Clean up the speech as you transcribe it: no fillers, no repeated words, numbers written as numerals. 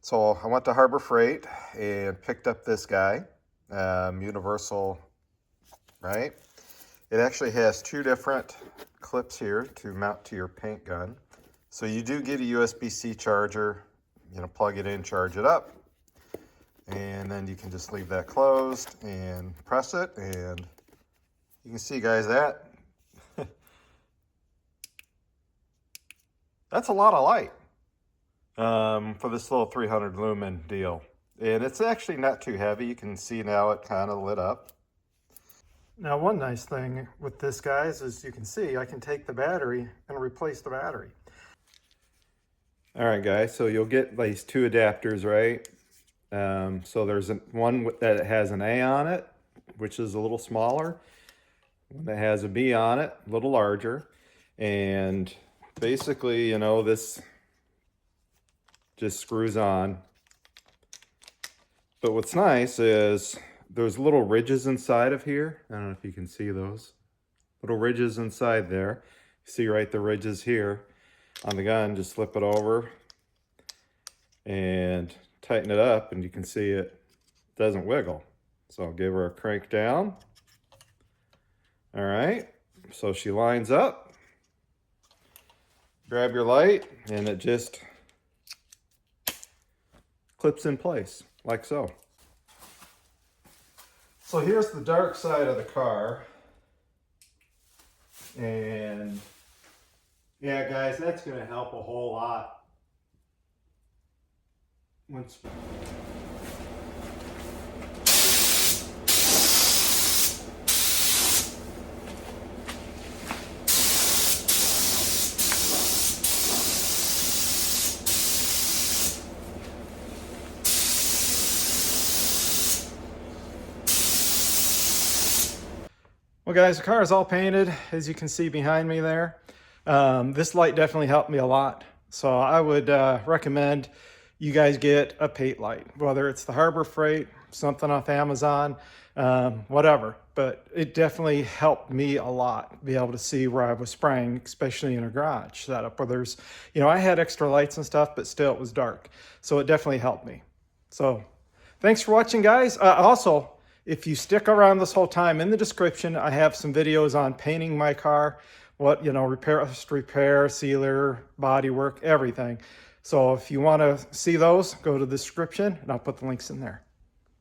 So I went to Harbor Freight and picked up this guy, universal, right? It actually has two different clips here to mount to your paint gun. So you do get a USB-C charger, plug it in, charge it up, and then you can just leave that closed and press it, and you can see, guys, that that's a lot of light. For this little 300 lumen deal. And it's actually not too heavy. You can see now it kind of lit up. Now, one nice thing with this, guys, is you can see I can take the battery and replace the battery. All right, guys, so you'll get these two adapters, right? So there's one that has an A on it, which is a little smaller. One that has a B on it, a little larger. And basically, this just screws on. But what's nice is there's little ridges inside of here. I don't know if you can see those little ridges inside there. You see right the ridges here on the gun. Just flip it over and tighten it up, and you can see it doesn't wiggle. So I'll give her a crank down. All right, so she lines up. Grab your light, and it just clips in place, like so. So here's the dark side of the car. And yeah, guys, that's gonna help a whole lot. Well, guys, the car is all painted, as you can see behind me there. This light definitely helped me a lot. So I would recommend you guys get a paint light, whether it's the Harbor Freight, something off Amazon, whatever. But it definitely helped me a lot, be able to see where I was spraying, especially in a garage setup where there's, I had extra lights and stuff, but still it was dark. So it definitely helped me. So thanks for watching, guys. Also, if you stick around this whole time, in the description, I have some videos on painting my car, what, repair, sealer, body work, everything. So if you want to see those, go to the description and I'll put the links in there.